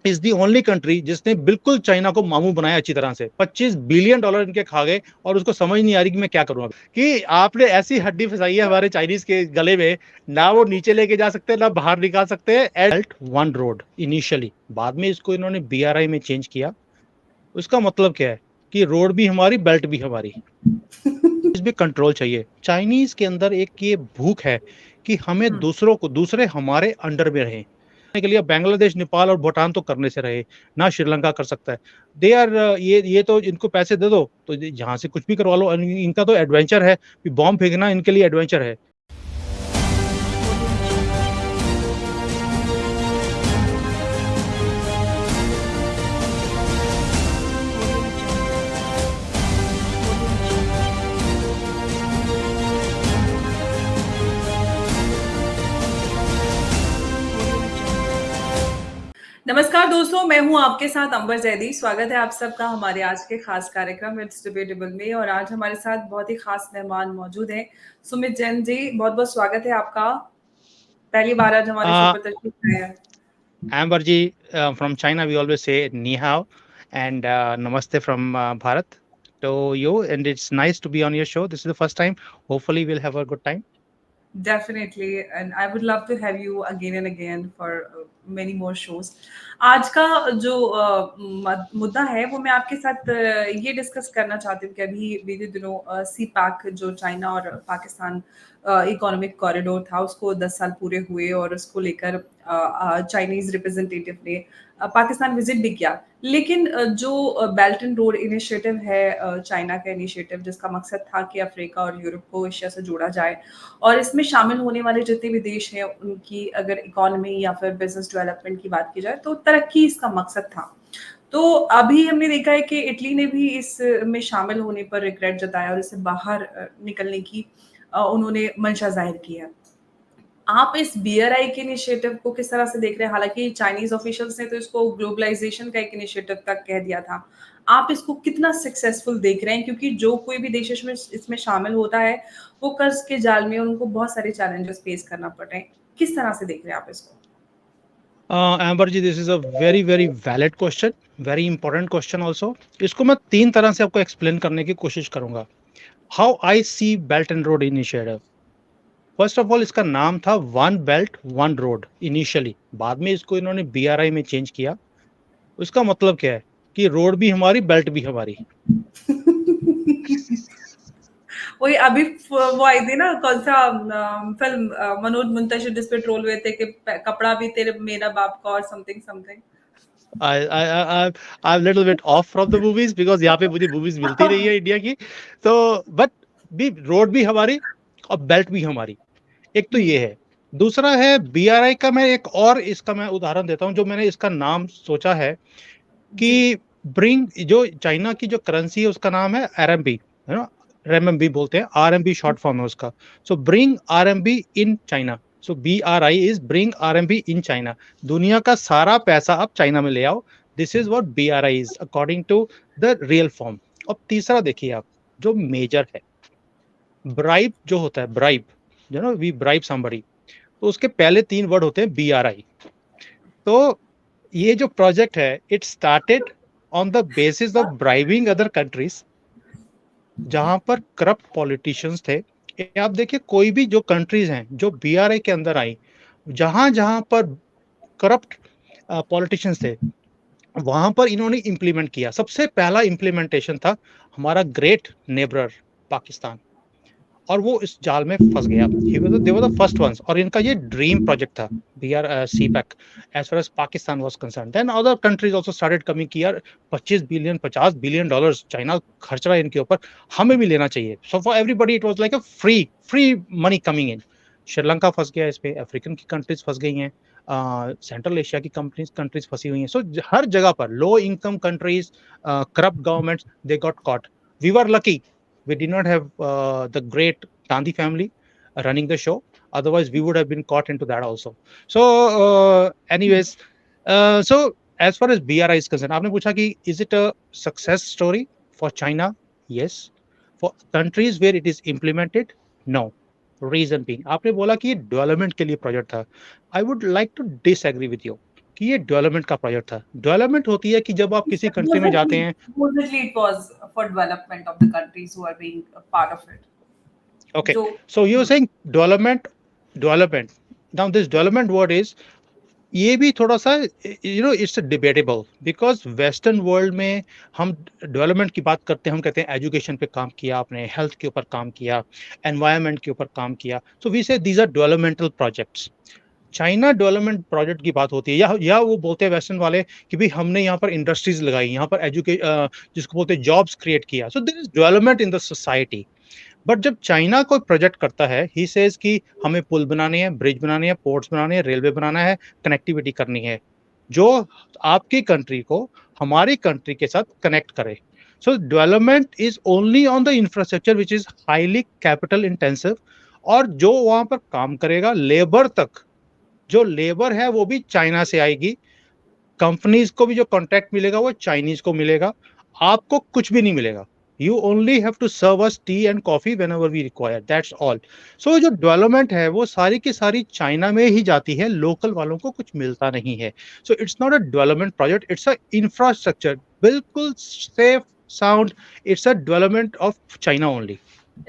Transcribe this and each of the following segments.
Is the only country जिसने बिल्कुल China को मामू बनाया अच्छी तरह से। $25 बिलियन इनके खा गए और उसको समझ नहीं आ रही कि मैं क्या करूं अब, कि आपने ऐसी हड्डी फंसाई है हमारे चाइनीज के गले में, ना वो नीचे लेके जा सकते ना बाहर निकाल सकते हैं। बेल्ट वन रोड इनिशियली, बाद में इसको इन्होंने BRI में चेंज किया। उसका मतलब क्या है कि रोड भी हमारी, बेल्ट भी हमारी, इसमें कंट्रोल चाहिए। चाइनीज के अंदर एक ये भूख है कि हमें दूसरों को, दूसरे हमारे अंडर में रहे के लिए। बांग्लादेश, नेपाल और भूटान तो करने से रहे ना, श्रीलंका कर सकता है। दे आर ये तो इनको पैसे दे दो तो जहां से कुछ भी करवा लो। इनका तो एडवेंचर है, बॉम्ब फेंकना इनके लिए एडवेंचर है। नमस्कार दोस्तों, मैं हूं आपके साथ अंबर जैदी। स्वागत है आप सबका हमारे आज के खास कार्यक्रम इट्स डिबेटेबल में। और आज हमारे साथ बहुत ही खास मेहमान मौजूद हैं। सुमित जैन जी, बहुत बहुत स्वागत है आपका। पहली बार आज हमारे शो पर तशरीफ लाए हैं। Amber ji, from China, we always say ni hao and namaste from Bharat to you. And it's nice to be on your show. This is the first time. Hopefully, we'll have a good time. Definitely, and I would love to have you again and again for many more shows. आज का जो मुद्दा है वो मैं आपके साथ ये डिस्कस करना चाहती हूँ कि अभी बीते दिनों सी पैक जो चाइना और पाकिस्तान इकोनॉमिक कॉरिडोर था उसको 10 साल पूरे हुए और उसको लेकर चाइनीज रिप्रेजेंटेटिव ने पाकिस्तान विजिट भी किया। लेकिन जो बेल्ट एंड रोड इनिशिएटिव है चाइना का इनिशिएटिव, जिसका मकसद था कि अफ्रीका और यूरोप को एशिया से जोड़ा जाए और इसमें शामिल होने वाले जितने भी देश हैं उनकी अगर इकोनॉमी या फिर बिजनेस डेवलपमेंट की बात की जाए तो तरक्की इसका मकसद था। तो अभी हमने देखा है कि इटली ने भी इसमें शामिल होने पर रिग्रेट जताया और इससे बाहर निकलने की उन्होंने मंशा जाहिर की है। आप इस बीआरआई के इनिशिएटिव को किस तरह से देख रहे हैं? हालांकि चाइनीज ऑफिशियल्स ने तो इसको ग्लोबलाइजेशन का एक इनिशिएटिव तक कह दिया था। आप इसको कितना सक्सेसफुल देख रहे हैं? क्योंकि जो कोई भी देश इसमें शामिल होता है, वो कर्ज के जाल में उनको बहुत सारे चैलेंजेस फेस करना पड़ रहे हैं। किस तरह से देख रहे हैं आप इसको? Amber ji, this is a very very valid question, very important question also. इसको मैं तीन तरह से आपको एक्सप्लेन करने की कोशिश करूंगा। How I see Belt and Road Initiative. First of all, इसका नाम था one belt one road initially, बाद में इसको इन्होंने BRI में चेंज किया। उसका मतलब क्या है कि रोड भी हमारी, बेल्ट भी हमारी। वही अभी वो आई थी ना, कौन सा फिल्म मनोज मुंतशिर जिसपे ट्रोल हुए थे कि कपड़ा भी तेरे मेरा बाप का और something something. I'm little bit off from the movies because यहाँ पे मुझे मूवीज मिलती रही है इंडिया की। तो बट भी रोड भी हमारी और बेल्ट भी हमारी, एक तो ये है। दूसरा है BRI का, मैं एक और इसका मैं उदाहरण देता हूँ जो मैंने इसका नाम सोचा है कि ब्रिंग, जो चाइना की जो करेंसी है उसका नाम है RMB, है ना, RMB बोलते हैं, RMB शॉर्ट फॉर्म है उसका। So bring RMB in China. So BRI is bring RMB in China. दुनिया का सारा पैसा आप चाइना में ले आओ। This is what BRI is according to the real form. अब तीसरा देखिए आप, जो मेजर है, ब्राइब जो होता है, ब्राइब जो ना, वी ब्राइब समबडी, तो उसके पहले तीन वर्ड होते हैं BRI। तो ये जो प्रोजेक्ट है, it started on the basis of bribing other countries, जहां पर करप्ट पॉलिटिशियंस थे। आप देखिए, कोई भी जो कंट्रीज हैं जो BRI के अंदर आई, जहां जहां पर करप्ट पॉलिटिशियंस थे, वहां पर इन्होंने इंप्लीमेंट किया। सबसे पहला इंप्लीमेंटेशन था हमारा ग्रेट नेबर पाकिस्तान, और वो इस जाल में फंस गया। They were the first ones, और इनका ये ड्रीम प्रोजेक्ट था CPEC as far as Pakistan was concern. Then other countries also started coming कि यार 25 बिलियन, $50 बिलियन चाइना खर्च रहा है इनके ऊपर, हमें भी लेना चाहिए। So for everybody it was like a free money coming in. Sri Lanka फंस गया इस पे, अफ्रीकन की कंट्रीज फंस गई हैं, सेंट्रल एशिया की कंट्रीज फंसी हुई हैं। सो हर जगह पर low income countries, corrupt governments, they got caught. We were lucky we did not have the great Gandhi family running the show. Otherwise, we would have been caught into that also. So, anyways, so as far as BRI is concerned, आपने पूछा कि is it a success story for China? Yes. For countries where it is implemented, no. Reason being, आपने बोला कि ये development के लिए project था। I would like to disagree with you कि ये डेवलपमेंट का प्रोजेक्ट था। डेवलपमेंट होती है कि जब आप किसी कंट्री में जाते हैं। Supposedly it was for development of the countries who are being a part of it. Okay, जो so you're saying development. Now this development word is, ये भी थोड़ा सा it's debatable, because western world में हम डेवलपमेंट की बात करते हैं, हम कहते हैं एजुकेशन पे काम किया आपने, हेल्थ के ऊपर काम किया, एनवायरनमेंट के ऊपर काम किया, so we say these are developmental projects. China development project की बात होती है, या वो बोलते हैं वेस्टर्न वाले कि भाई हमने यहाँ पर इंडस्ट्रीज लगाई, यहाँ पर जिसको बोलते हैं जॉब्स क्रिएट किया, so there is development in the society. But जब चाइना कोई प्रोजेक्ट करता है, ही सेज कि हमें पुल बनाने हैं, ब्रिज बनाने हैं, पोर्ट्स बनाने हैं, रेलवे बनाना है, कनेक्टिविटी करनी है, जो आपकी कंट्री को हमारी कंट्री के साथ कनेक्ट करे। सो development is only on the infrastructure which is highly capital intensive, और जो वहां पर काम करेगा लेबर तक, जो लेबर है वो भी चाइना से आएगी, कंपनीज को भी जो कॉन्ट्रैक्ट मिलेगा वो चाइनीज को मिलेगा, आपको कुछ भी नहीं मिलेगा। You only have to serve us tea and coffee whenever we require. That's all. So जो डेवलपमेंट है वो सारी की सारी चाइना में ही जाती है, लोकल वालों को कुछ मिलता नहीं है। So it's not a development project, it's a infrastructure. बिल्कुल safe, sound. It's a development of China only.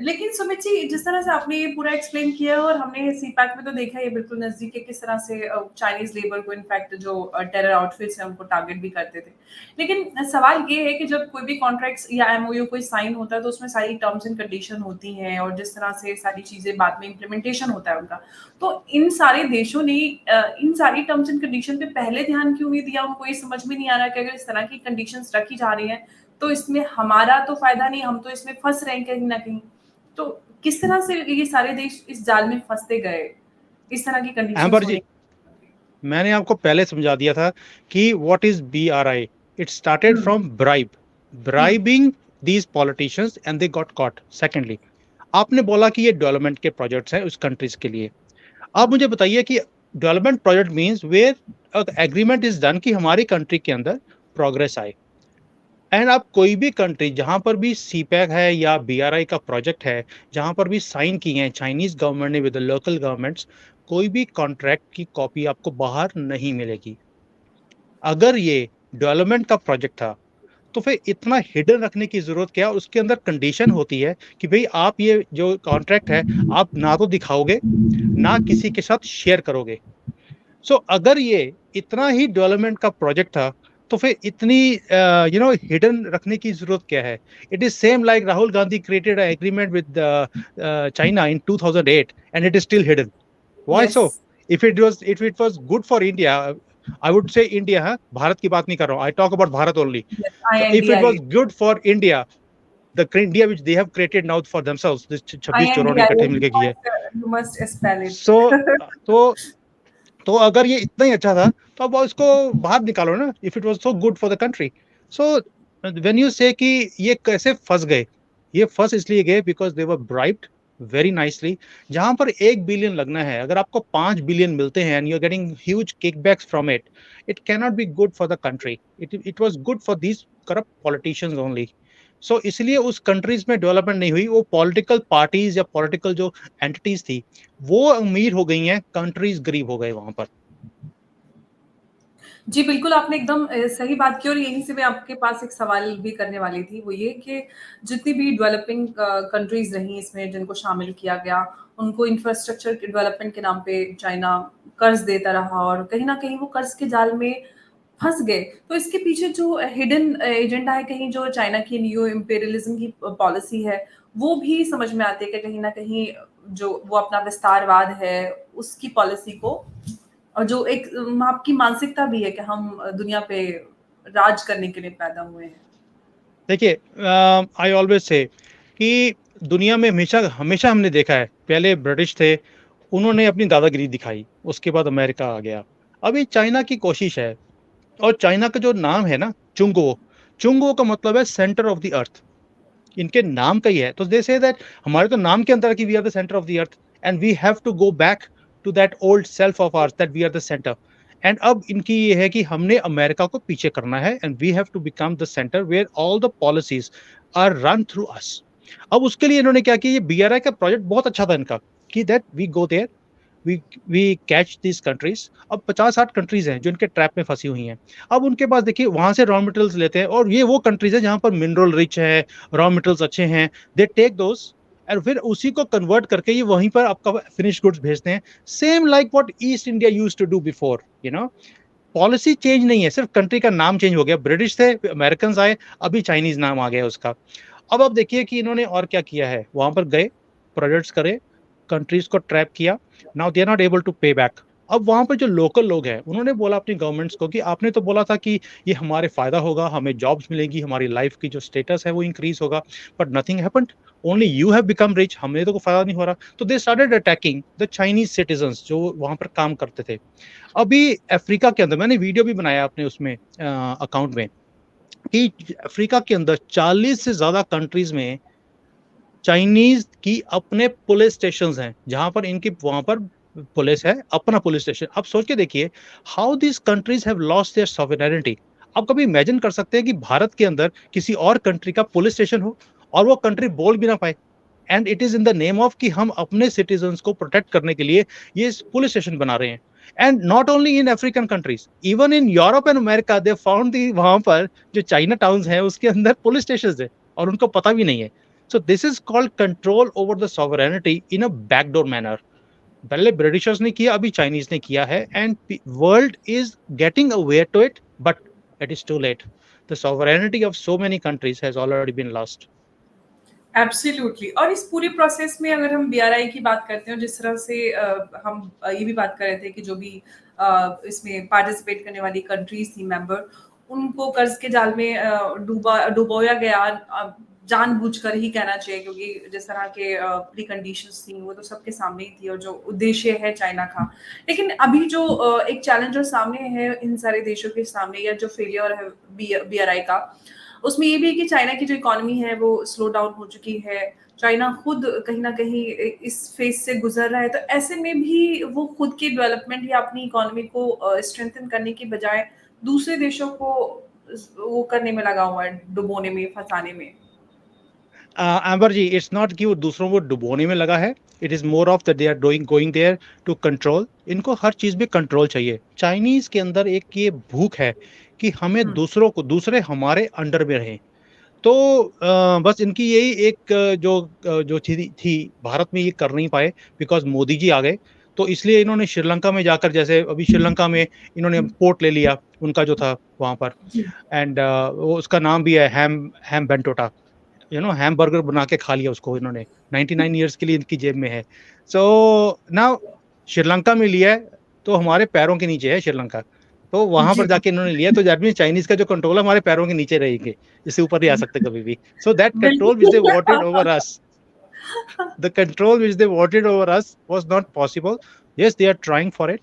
लेकिन सुमित जी, जिस तरह से आपने ये पूरा एक्सप्लेन किया और हमने सीपैक में तो देखा ये बिल्कुल नजदीक है किस तरह से चाइनीज लेबर को इनफैक्ट जो टेरर आउटफिट्स हैं उनको टारगेट भी करते थे। लेकिन सवाल ये है कि जब कोई भी कॉन्ट्रैक्ट्स या एमओयू कोई साइन होता है तो उसमें सारी टर्म्स एंड कंडीशन होती हैं और जिस तरह से सारी चीजें बाद में इम्प्लीमेंटेशन होता है उनका, तो इन सारे देशों ने इन सारी टर्म्स एंड कंडीशन पे पहले ध्यान क्यों नहीं दिया? उनको ये समझ में नहीं आ रहा कि अगर इस तरह की कंडीशंस रखी जा रही हैं तो इसमें हमारा तो फायदा नहीं, हम तो इसमें फंस रहे हैं कहीं ना कहीं। तो किस तरह से ये सारे देश इस जाल में फंसते गए, इस तरह की कंडीशंस अहमर जी, होने? मैंने आपको पहले समझा दिया था कि what is BRI। It started from bribing these politicians and they got cot. Secondly, आपने बोला कि ये डेवलपमेंट के प्रोजेक्ट्स हैं उस कंट्रीज के लिए। आप मुझे बताइए कि development project means where agreement is done कि हमारी कंट्री के अंदर प्रोग्रेस आए। एंड आप कोई भी कंट्री जहां पर भी सीपैक है या BRI का प्रोजेक्ट है, जहां पर भी साइन किए हैं चाइनीज गवर्नमेंट ने विद द लोकल गवर्नमेंट्स, कोई भी कॉन्ट्रैक्ट की कॉपी आपको बाहर नहीं मिलेगी। अगर ये डेवलपमेंट का प्रोजेक्ट था तो फिर इतना हिडन रखने की जरूरत क्या? उसके अंदर कंडीशन होती है कि भाई आप ये जो कॉन्ट्रैक्ट है आप ना तो दिखाओगे ना किसी के साथ शेयर करोगे। सो अगर ये इतना ही डेवलपमेंट का प्रोजेक्ट था तो फिर इतनी हिडन रखने की जरूरत क्या है? It is same like Rahul Gandhi created agreement with China in 2008 and it is still hidden. Why so? Yes, if it was good for India, I would say India, हाँ, भारत की बात नहीं कर रहा हूँ, I talk about Bharat only. So if it was INDIA, good for India, the India which they have created now for themselves, this 26 चोरों ने इकट्ठे मिलके की है। you must spell it. So तो अगर ये इतना ही अच्छा था तो अब इसको बाहर निकालो ना, if it was so good for the country. So when you say कि ये कैसे फंस गए, ये फंस इसलिए गए because they were bribed very nicely। जहां पर 1 बिलियन लगना है, अगर आपको 5 बिलियन मिलते हैं and you're getting huge kickbacks from it, it cannot be good for the country. It was good for these corrupt politicians only. सो इसलिए उस कंट्रीज में डेवलपमेंट नहीं हुई, वो पॉलिटिकल पार्टीज या पॉलिटिकल जो एंटिटीज थी वो अमीर हो गई हैं, कंट्रीज गरीब हो गए वहां पर। जी, बिल्कुल आपने एकदम सही बात की और यहीं से मैं आपके पास एक सवाल भी करने वाली थी, वो ये कि जितनी भी डेवलपिंग कंट्रीज़ रहीं इसमें जिनको शामिल किया गया, उनको इंफ्रास्ट्रक्चर के डेवलपमेंट के नाम पे चाइना कर्ज़ देता रहा और कहीं न कहीं वो कर्ज़ के जाल में फँस गए। तो इसके पीछे जो हिडन एजेंडा है, कहीं जो चाइना की न्यू इम्पेरियलिज़्म की पॉलिसी है, वो भी समझ में आती है कि कहीं न कहीं जो वो अपना विस्तारवाद है, उसकी पॉलिसी को और जो एक आपकी मानसिकता भी है कि हम दुनिया पे राज करने के लिए पैदा हुए हैं। देखिए, आई ऑलवेज से कि दुनिया में हमेशा हमेशा हमने देखा है, पहले ब्रिटिश थे, उन्होंने अपनी दादागिरी दिखाई, उसके बाद अमेरिका आ गया, अभी चाइना की कोशिश है। और चाइना का जो नाम है ना, चुंगो, चुंगो का मतलब है सेंटर ऑफ द अर्थ। इनके नाम का ही है, तो दे से दैट हमारे तो नाम के अंदर कि we are the centre of the earth and we have to go back to that old self of ours that we are the centre. And अब इनकी ये है कि हमने अमेरिका को पीछे करना है and we have to become the centre where all the policies are run through us. अब उसके लिए इन्होंने क्या किया, ये BRI का प्रोजेक्ट बहुत अच्छा था इनका कि that we go there, we catch this countries. अब 50-60 कंट्रीज हैं जो इनके ट्रैप में फंसी हुई हैं। अब उनके पास देखिए वहां से रॉ मटेरियल्स लेते हैं, और ये वो कंट्रीज है जहां पर मिनरल रिच है, रॉ मटेरियल्स अच्छे हैं, दे टेक दोस, और फिर उसी को कन्वर्ट करके ये वहीं पर आपका फिनिश गुड्स भेजते हैं। Same like what East India used to do before, you know. Policy change नहीं है, सिर्फ कंट्री का नाम चेंज हो गया। ब्रिटिश थे, अमेरिकन आए, अभी चाइनीज नाम आ गया उसका। अब आप देखिए कि इन्होंने और क्या किया है, वहां पर गए, प्रोजेक्ट्स करे, कंट्रीज को ट्रैप किया, now they are not able to pay back. अब वहां पर जो लोकल लोग हैं उन्होंने बोला अपनी गवर्नमेंट्स को कि आपने तो बोला था कि ये हमारे फायदा होगा, हमें जॉब्स मिलेगी, हमारी लाइफ की जो स्टेटस है वो इंक्रीज होगा, but nothing happened, only you have become rich, हमें तो कोई फायदा नहीं हो रहा। तो they started attacking the Chinese citizens जो वहां पर काम करते थे। अभी अफ्रीका के अंदर मैंने वीडियो भी बनाया अपने उसमें अकाउंट में, कि अफ्रीका के अंदर 40 से ज्यादा कंट्रीज में चाइनीज की अपने पुलिस स्टेशन हैं, जहां पर इनकी वहां पर पुलिस है, अपना पुलिस स्टेशन। आप सोच के देखिए how this countries have lost their sovereignty. आप कभी इमेजिन कर सकते हैं कि भारत के अंदर किसी और कंट्री का पुलिस स्टेशन हो और वो कंट्री बोल भी ना पाए, and it is in the name of कि हम अपने सिटीजन्स को प्रोटेक्ट करने के लिए ये पुलिस स्टेशन बना रहे हैं। And not only in African countries, even in Europe and America they found the, वहां पर जो चाइना टाउन्स हैं उसके अंदर पुलिस स्टेशन है और उनको पता भी नहीं है। So this is called control over the sovereignty in a backdoor manner. पहले ब्रिटिशर्स ने किया, अभी चाइनीज ने किया है, and world is getting aware to it, but it is too late. The sovereignty of so many countries has already been lost. Absolutely. और इस पूरे प्रोसेस में अगर हम बीआरआई की बात करते हैं, और जिस तरह से हम ये भी बात कर रहे थे कि जो भी इसमें पार्टिसिपेट करने वाली कंट्रीज थी मेंबर, उनको कर्ज के जाल में डुबोया गया, जानबूझकर ही कहना चाहिए, क्योंकि जिस तरह के प्री कंडीशंस थी वो तो सबके सामने ही थी, और जो उद्देश्य है चाइना का। लेकिन अभी जो एक चैलेंजर सामने है इन सारे देशों के सामने, या जो फेलियर है बीआरआई का, उसमें ये भी है कि चाइना की जो इकोनॉमी है वो स्लो डाउन हो चुकी है। चाइना खुद कहीं न कहीं इस फेज़ से गुज़र रहा है, तो ऐसे में भी वो खुद की डेवलपमेंट या अपनी इकोनॉमी को स्ट्रेंथन करने की बजाय दूसरे देशों को वो करने में लगा हुआ है, डुबोने में, फँसाने में। अंबर जी, इट्स नॉट कि वो दूसरों को डुबोने में लगा है, it is more of that they are doing going there to control. इनको हर चीज में कंट्रोल चाहिए। चाइनीज के अंदर एक ये भूख है कि हमें दूसरों को, दूसरे हमारे अंडर में रहें। तो बस इनकी यही एक जो चीज थी, भारत में ये कर नहीं पाए बिकॉज मोदी जी आ गए। तो इसलिए इन्होंने श्रीलंका में जाकर, जैसे अभी श्रीलंका में इन्होंने पोर्ट ले लिया उनका जो था वहां पर, एंड वो उसका नाम भी है हैम बेंटोटा, हैम बर्गर बना के खा लिया उसको इन्होंने, 99 ईयर्स के लिए इनकी जेब में है। सो नाउ श्रीलंका में लिया है तो हमारे पैरों के नीचे है श्रीलंका, तो वहां पर जाके इन्होंने लिया, तो दैट मींस चाइनीज का जो कंट्रोल है हमारे पैरों के नीचे रहेंगे, इससे ऊपर नहीं आ सकते कभी भी। So that control which they wanted over us, the control which they wanted over us was not possible. Yes, they are trying for it.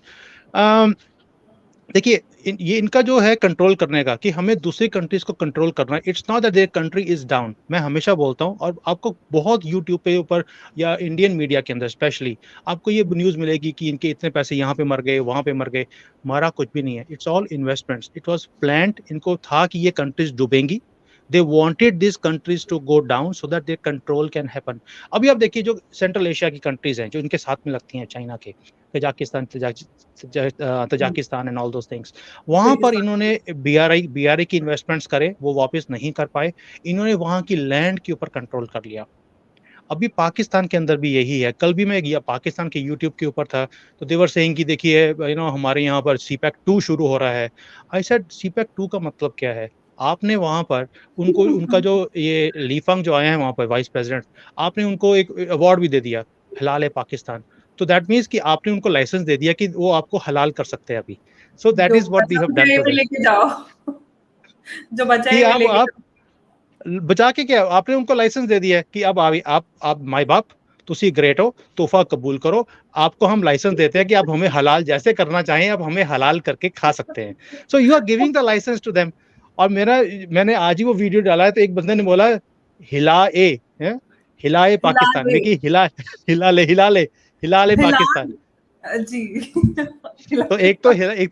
देखिए ये इनका जो है कंट्रोल करने का, कि हमें दूसरी कंट्रीज को कंट्रोल करना है। It's not that their country is down. मैं हमेशा बोलता हूँ, और आपको बहुत यूट्यूब पे ऊपर या इंडियन मीडिया के अंदर स्पेशली आपको ये न्यूज़ मिलेगी कि इनके इतने पैसे यहाँ पे मर गए, वहाँ पे मर गए। मारा कुछ भी नहीं है, it's all investments, it was planned. इनको था कि ये कंट्रीज डूबेंगी, they wanted this countries to go down so that their control can happen. अभी आप देखिए जो सेंट्रल एशिया की कंट्रीज हैं जो इनके साथ में लगती हैं चाइना के, Tajikistan and all those things, वहां पर इन्होंने बीआरआई की इन्वेस्टमेंट्स करे, वो वापस नहीं कर पाए। इन्होंने वहां की लैंड के ऊपर कंट्रोल कर लिया। अभी पाकिस्तान के अंदर भी यही है। कल भी मैं गया पाकिस्तान के यूट्यूब के ऊपर था, तो देवर सेइंग कि देखिए हमारे यहाँ पर सीपैक 2 शुरू हो रहा है। आई सेड सीपैक 2 का मतलब क्या है? आपने वहां पर उनको, उनका जो ये लीफांग जो आए हैं वहां पर वाइस प्रेसिडेंट, आपने उनको एक अवार्ड भी दे दिया, हलाल है पाकिस्तान। तो दैट मीन्स कि आपने उनको लाइसेंस दे दिया कि वो आपको हलाल कर सकते हैं अभी। So that is what we have done today. लेके जाओ जो बचा कि है आप बचा के क्या, आपने उनको लाइसेंस दे दिया कि अब आप माई बाप तुसी ग्रेट हो, तोहफा कबूल करो, आपको हम लाइसेंस देते हैं कि आप हमें हलाल जैसे करना चाहें, आप हमें हलाल करके खा सकते हैं। So you are giving the licence to them. और मैंने आज ही वो वीडियो डाला है, तो एक बंदे ने बोला हिलाए पाकिस्तान में, कि हिला ले पाकिस्तान जी तो एक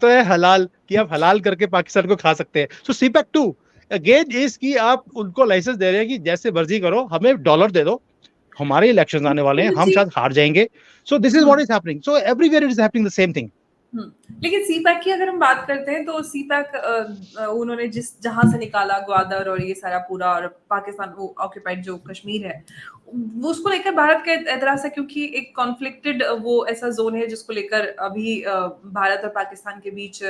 तो है हलाल, कि आप हलाल करके पाकिस्तान को खा सकते हैं। सो सीपैक 2 अगेन इज कि आप उनको लाइसेंस दे रहे हैं कि जैसे मर्जी करो, हमें डॉलर दे दो हमारे इलेक्शन आने वाले हैं, हम शायद हार जाएंगे. So this is what is happening. So everywhere it is happening the same thing. लेकिन सीपैक की अगर हम बात करते हैं तो सीपैक उन्होंने जिस जहां से निकाला ग्वादर और ये सारा पूरा और पाकिस्तान वो ऑक्यूपाइड जो कश्मीर है वो उसको लेकर भारत का एतराज है क्योंकि एक कॉन्फ्लिक्टेड वो ऐसा जोन है जिसको लेकर अभी भारत और पाकिस्तान के बीच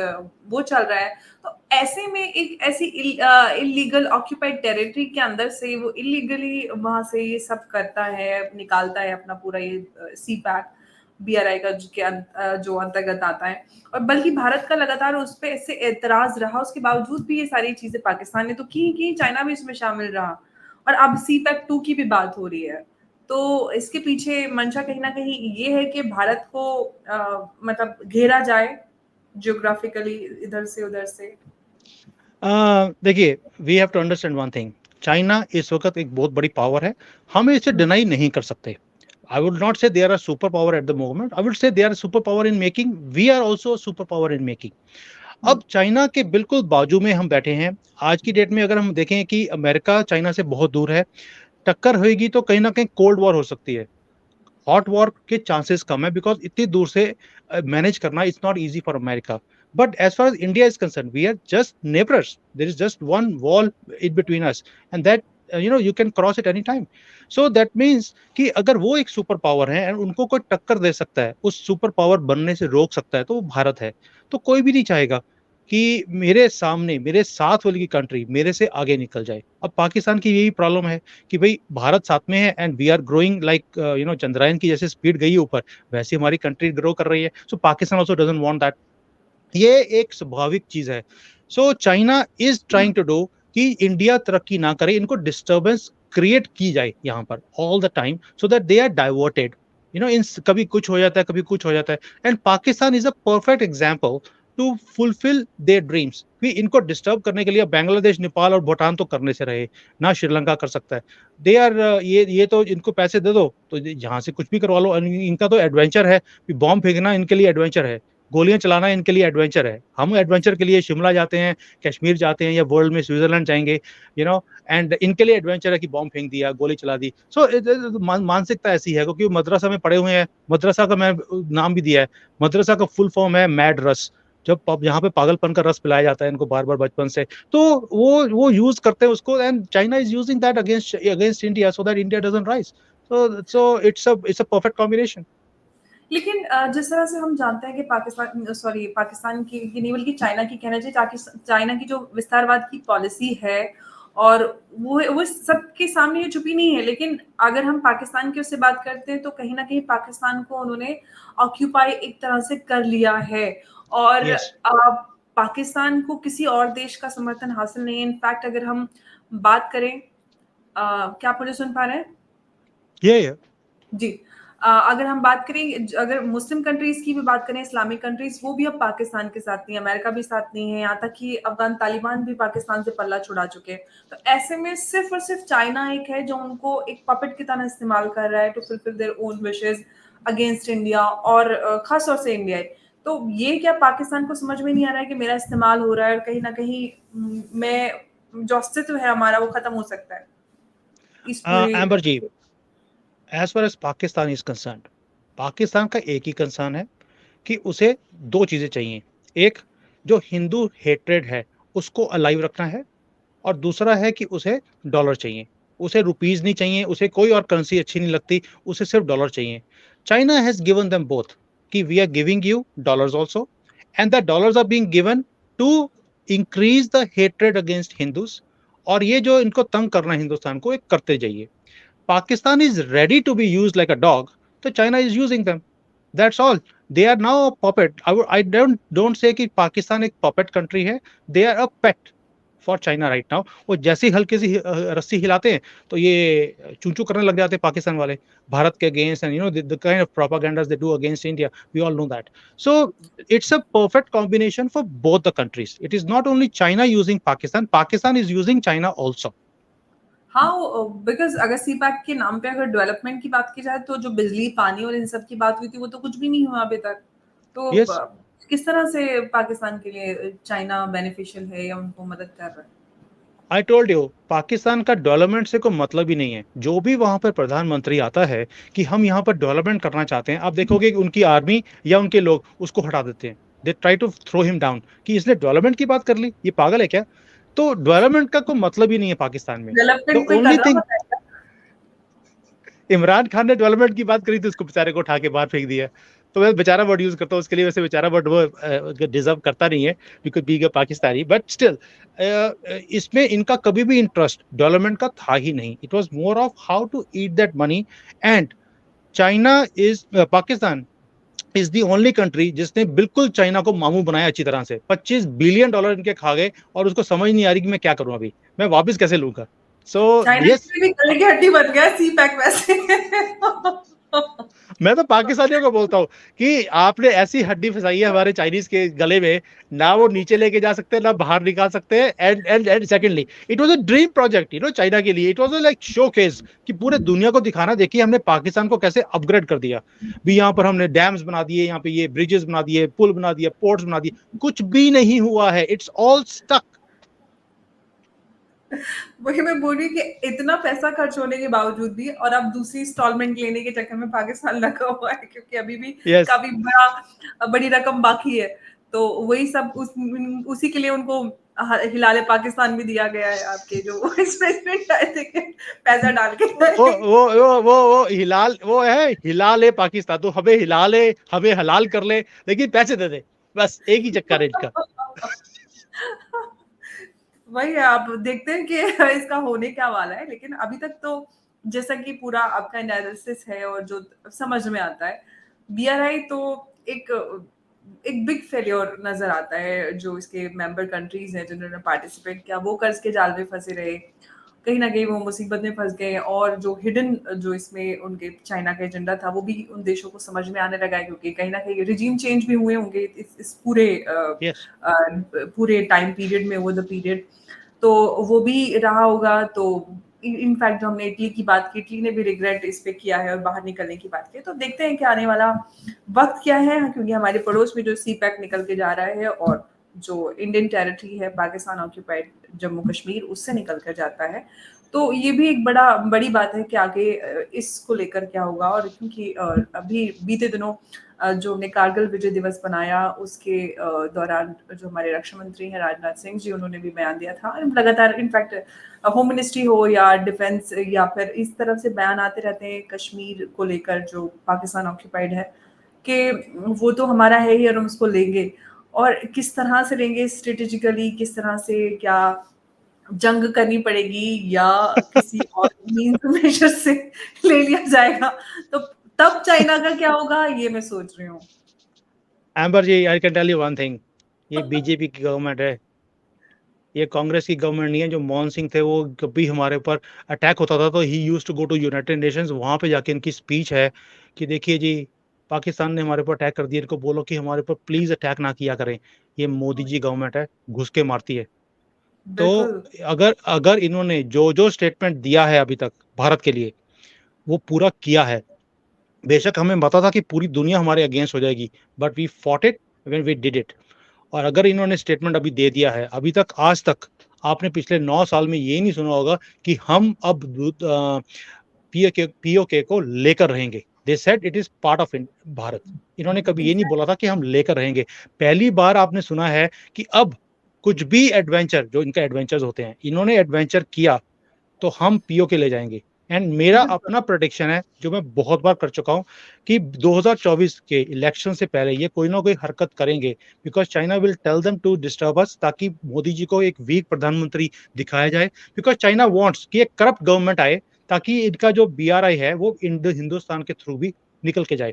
वो चल रहा है. तो ऐसे में एक ऐसी इलीगल ऑक्यूपाइड टेरिटरी के अंदर से वो इलीगली वहां से ये सब करता है, निकालता है अपना पूरा ये सीपैक बीआरआई का जो अंतर्गत आता है. और बल्कि भारत का लगातार उस पर ऐसे एतराज रहा, उसके बावजूद भी ये सारी चीजें पाकिस्तान ने तो की, चाइना भी इसमें शामिल रहा और अब सीपैक 2 की भी बात हो रही है. तो इसके पीछे मंशा कहीं ना कहीं ये है कि भारत को मतलब घेरा जाए जियोग्राफिकली इधर से उधर से. देखिए, we have to understand one thing. China इस वक्त एक बहुत बड़ी पावर है, हम इसे डिनाई नहीं कर सकते. I would not say they are a superpower at the moment. I would say they are a superpower in making. We are also a superpower in making. अब चाइना के बिल्कुल बाजू में हम बैठे हैं. आज की डेट में अगर हम देखें कि अमेरिका चाइना से बहुत दूर है, टक्कर होगी तो कहीं ना कहीं कोल्ड वॉर हो सकती है. हॉट वॉर के चांसेस कम है बिकॉज इतनी दूर से मैनेज करना it's not easy for America. But as far as India is concerned, we are just neighbors. There is just one wall in between us, and that you can cross it anytime. So that means कि अगर वो एक super power है और उनको कोई टक्कर दे सकता है, उस सुपर पावर बनने से रोक सकता है, तो वो भारत है. तो कोई भी नहीं चाहेगा कि मेरे सामने मेरे साथ वाली की कंट्री मेरे से आगे निकल जाए. अब पाकिस्तान की यही प्रॉब्लम है कि भाई भारत साथ में है and we are growing like Chandrayaan की जैसे स्पीड गई ऊपर, वैसे हमारी कंट्री ग्रो कर रही है. So Pakistan also doesn't want that. ये एक स्वाभाविक चीज है. So China is trying to do कि इंडिया तरक्की ना करे, इनको डिस्टर्बेंस क्रिएट की जाए यहाँ पर all the time so that they are diverted. इन कभी कुछ हो जाता है, कभी कुछ हो जाता है. And Pakistan is a perfect example to fulfil their dreams. कि इनको डिस्टर्ब करने के लिए बांग्लादेश, नेपाल और भूटान तो करने से रहे ना, श्रीलंका कर सकता है. दे आर ये तो इनको पैसे दे दो तो यहाँ से कुछ भी करवा लो. इनका तो एडवेंचर है, बॉम्ब फेंकना इनके लिए एडवेंचर है, गोलियां चलाना इनके लिए एडवेंचर है. हम एडवेंचर के लिए शिमला जाते हैं, कश्मीर जाते हैं या वर्ल्ड में स्विट्जरलैंड जाएंगे, एंड इनके लिए एडवेंचर है कि बॉम्ब फेंक दिया, गोली चला दी. सो मानसिकता ऐसी है क्योंकि मदरसा में पढ़े हुए हैं. मदरसा का मैं नाम भी दिया है, मदरसा का फुल फॉर्म है मैड रस. जब यहाँ पे पागलपन का रस पिलाया जाता है इनको बार बार बचपन से, तो वो यूज करते हैं उसको. And China is using that against India so that India doesn't rise. So it's a perfect combination. लेकिन जिस तरह से हम जानते हैं कि पाकिस्तान की नहीं बल्कि चाइना की कहना चाहिए, ताकि चाइना की जो विस्तारवाद की पॉलिसी है और वो सबके सामने ये छुपी नहीं है. लेकिन अगर हम पाकिस्तान की उससे बात करते हैं तो कहीं ना कहीं पाकिस्तान को उन्होंने ऑक्यूपाई एक तरह से कर लिया है और यस. पाकिस्तान को किसी और देश का समर्थन हासिल नहीं है. इनफैक्ट अगर हम बात करें, क्या आप मुझे सुन पा रहे हैं? ये जी. अगर हम बात करें, अगर मुस्लिम कंट्रीज की भी बात करें, इस्लामिक कंट्रीज, वो भी अब पाकिस्तान के साथ नहीं है, अमेरिका भी साथ नहीं है, यहाँ तक कि अफगान तालिबान भी पाकिस्तान से पल्ला छुड़ा चुके हैं. तो ऐसे में सिर्फ और सिर्फ चाइना एक है जो उनको एक पपेट की तरह इस्तेमाल कर रहा है to fulfil their own wishes against India और खास तौर से इंडिया. तो ये क्या पाकिस्तान को समझ में नहीं आ रहा है कि मेरा इस्तेमाल हो रहा है और कहीं ना कहीं मैं जो अस्तित्व है हमारा वो खत्म हो सकता है इस पूरी. Amber ji, as far as Pakistan is concern, Pakistan का एक ही कंसर्न है कि उसे दो चीजें चाहिए. एक, जो हिंदू हेट्रेड है उसको अलाइव रखना है, और दूसरा है कि उसे डॉलर चाहिए. उसे रुपीज नहीं चाहिए, उसे कोई और करेंसी अच्छी नहीं लगती, उसे सिर्फ डॉलर चाहिए. China has given them both कि we are giving you dollars also, and the dollars are being given to increase the hatred against Hindus. और ये जो इनको तंग करना है हिंदुस्तान को, एक करते जाइए. Pakistan is ready to be used like a dog, so China is using them. That's all. They are now a puppet. I don't say कि पाकिस्तान एक puppet country है. They are a pet for China right now. वो जैसी हल्की सी रस्सी हिलाते हैं तो ये चूंचू करने लग जाते हैं पाकिस्तान वाले भारत के against, and the kind of propagandas they do against India. We all know that. So it's a perfect combination for both the countries. It is not only China using Pakistan. Pakistan is using China also. हाँ, because अगर CPEC के नाम पे अगर development की बात की जाए तो जो बिजली, पानी और इन सब की बात हुई थी वो तो कुछ भी नहीं हुआ अभी तक. तो Yes. किस तरह से पाकिस्तान के लिए चाइना बेनिफिशियल है या उनको मदद कर रहा है? आई टोल्ड यू, पाकिस्तान का डेवलपमेंट से कोई मतलब ही नहीं है। जो भी वहां पर प्रधानमंत्री आता है कि हम यहाँ पर डेवलपमेंट करना चाहते हैं, आप देखोगे कि उनकी आर्मी या उनके लोग उसको हटा देते हैं। They try to throw him down कि इसने डेवलपमेंट की बात कर ली, ये पागल है क्या? तो डेवलपमेंट का कोई मतलब ही नहीं है पाकिस्तान में। द डेवलपमेंट कोई कर ओनली रहा थिंग, होता है। इमरान खान ने डेवलपमेंट की बात करी तो उसको बेचारे को उठा के बाहर फेंक दिया। तो मैं बेचारा वर्ड यूज करता हूँ उसके लिए, वैसे बेचारा वर्ड वो डिजर्व करता नहीं है because being a Pakistani, but still इसमें इनका कभी भी इंटरेस्ट डेवलपमेंट का था ही नहीं। It was more of how to eat that money. And China is Pakistan is the only country जिसने बिल्कुल चाइना को मामू बनाया अच्छी तरह से। $25 बिलियन इनके खा गए और उसको समझ नहीं आ रही कि मैं क्या करूं, अभी मैं वापस कैसे लूंगा। सो चाइना यस, की भी गले की हड्डी बन गया सी पैक वैसे। मैं तो पाकिस्तानियों को बोलता हूँ कि आपने ऐसी हड्डी फंसाई है हमारे चाइनीज के गले में, ना वो नीचे लेके जा सकते हैं ना बाहर निकाल सकते हैं। And secondly, it was a dream project China के लिए। It was like show case कि पूरे दुनिया को दिखाना, देखिए हमने पाकिस्तान को कैसे अपग्रेड कर दिया। भी यहाँ पर हमने डैम्स बना दिए, यहाँ पे ये ब्रिजेस बना दिए, पुल बना दिए, पोर्ट्स बना दिए, कुछ भी नहीं हुआ है। It's all stuck. वही मैं बोल रही हूँ कि इतना पैसा खर्च होने के बावजूद भी, और अब दूसरी इंस्टॉलमेंट लेने के चक्कर में पाकिस्तान लगा हुआ है, क्योंकि अभी भी यस। काफी बड़ी रकम बाकी है। तो वही सब उसी के लिए उनको हिलाले पाकिस्तान भी दिया गया है, आपके जो प्रेसिडेंट आए थे कि पैसा डाल के वो हिलाल, वो है हिलाल है पाकिस्तान, तो हमें हिलाल है, हमें हलाल कर ले, लेकिन पैसे दे दे, बस एक ही चक्कर है इनका। वही है, आप देखते हैं कि इसका होने क्या वाला है। लेकिन अभी तक तो जैसा कि पूरा आपका एनालिसिस है और जो समझ में आता है, बीआरआई तो एक एक बिग फेल्योर नजर आता है। जो इसके मेंबर कंट्रीज हैं जिन्होंने पार्टिसिपेट किया, वो कर्ज के जाल में फंसे रहे, कहीं ना कहीं वो मुसीबत में फंस गए। और जो हिडन जो इसमें उनके चाइना का एजेंडा था, वो भी उन देशों को समझ में आने लगा है, क्योंकि कहीं ना कहीं रिजीम चेंज भी हुए होंगे इस यस। पूरे टाइम पीरियड में, ओवर द पीरियड। तो वो भी रहा होगा। तो इनफैक्ट जो हमने इटली की बात की, इटली ने भी रिग्रेट इस पे किया है और बाहर निकलने की बात की। तो देखते हैं कि आने वाला वक्त क्या है, क्योंकि हमारे पड़ोस में जो सी पैक निकल के जा रहा है, और जो इंडियन टेरिटरी है पाकिस्तान ऑक्यूपाइड जम्मू कश्मीर, उससे निकल कर जाता है। तो ये भी एक बड़ी बात है कि आगे इसको लेकर क्या होगा। और क्योंकि अभी बीते दिनों जो हमने कारगिल विजय दिवस बनाया, उसके दौरान जो हमारे रक्षा मंत्री हैं राजनाथ सिंह जी, उन्होंने भी बयान दिया था। लगातार इनफैक्ट होम मिनिस्ट्री हो या डिफेंस, या फिर इस तरफ से बयान आते रहते हैं कश्मीर को लेकर जो पाकिस्तान ऑक्यूपाइड है, कि वो तो हमारा है ही और हम उसको लेंगे। और किस तरह से लेंगे, स्ट्रेटेजिकली किस तरह से, क्या जंग करनी पड़ेगी या किसी और मीन्स मेजर से ले लिया जाएगा, तो तब चाइना का क्या होगा, ये मैं सोच रही हूँ। Amber ji, I can tell you one thing, ये बीजेपी की गवर्नमेंट है, ये कांग्रेस की गवर्नमेंट नहीं है। जो मनमोहन सिंह थे, वो कभी हमारे ऊपर अटैक होता था तो he used to go to United Nations, वहां पे जाके इनकी स्पीच है कि देखिए जी, पाकिस्तान ने हमारे ऊपर अटैक कर दिया, इनको बोलो कि हमारे ऊपर प्लीज अटैक ना किया करें। ये मोदी जी गवर्नमेंट है, घुस के मारती है। तो बिल्कुल। अगर अगर इन्होंने जो जो स्टेटमेंट दिया है अभी तक भारत के लिए, वो पूरा किया है। बेशक हमें पता था कि पूरी दुनिया हमारे अगेंस्ट हो जाएगी, but we fought it when we did it. और अगर इन्होंने स्टेटमेंट अभी दे दिया है, अभी तक आज तक आपने पिछले 9 साल में ये नहीं सुना होगा कि हम अब पीओके को लेकर रहेंगे। They said it is part of Bharat. इन्होंने कभी ये नहीं बोला था कि हम लेकर रहेंगे। पहली बार आपने सुना है कि अब कुछ भी एडवेंचर, जो इनका एडवेंचर्स होते हैं, इन्होंने एडवेंचर किया तो हम पीओके ले जाएंगे। एंड मेरा बिल्कुल। अपना प्रोडिक्शन है, जो मैं बहुत बार कर चुका हूं, कि 2024 के इलेक्शन से पहले ये कोई ना कोई हरकत करेंगे, because China will tell them to disturb us, ताकि मोदी जी को एक वीक प्रधानमंत्री दिखाया जाए। बिकॉज चाइना वांट्स कि एक करप्ट गवर्नमेंट आए, ताकि इनका जो बीआरआई है वो हिंदुस्तान के थ्रू भी निकल के जाए।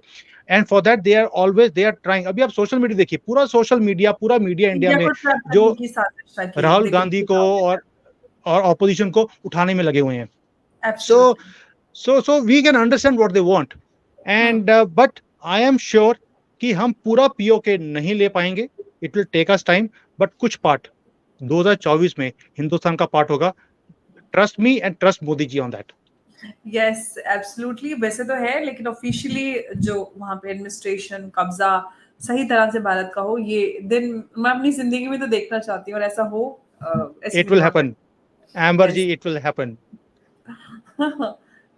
And for that they are trying. अभी आप सोशल मीडिया देखिए, पूरा मीडिया इंडिया इंडिया में को ट्रैप जो करने की साजिश की, राहुल गांधी को देखा और ऑपोजिशन को उठाने में लगे हुए हैं। So, absolutely. so we can understand what they want, and but I am sure कि हम पूरा पीओके नहीं ले पाएंगे। It will take us time, but कुछ पार्ट 2024 में हिंदुस्तान का पार्ट होगा। Trust me and trust Modi ji on that. Yes absolutely, वैसे तो है, लेकिन ऑफिशियली जो वहां पे एडमिनिस्ट्रेशन कब्जा सही तरह से भारत का हो, ये दिन मैं अपनी जिंदगी में तो देखना चाहती हूँ, और ऐसा हो। ऐसी It will दुआ कर। happen. एम्बर Yes. जी, इट विल हैपन।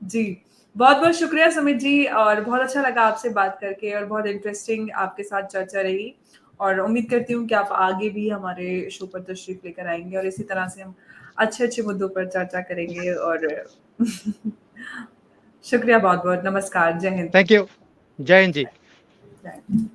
जी, बहुत-बहुत शुक्रिया सुमित जी, और बहुत अच्छा लगा आपसे बात करके, और बहुत इंटरेस्टिंग आपके साथ चर्चा रही, और उम्मीद करती हूँ कि आप आगे भी हमारे शो पर तशरीफ लेकर आएँगे, और इसी तरह से हम अच्छे-अच्छे मुद्दों पर चर्चा करेंगे, और शुक्रिया बहुत-बहुत। नमस्कार, जय हिंद। Thank you. जय हिंद जी। जय हिंद।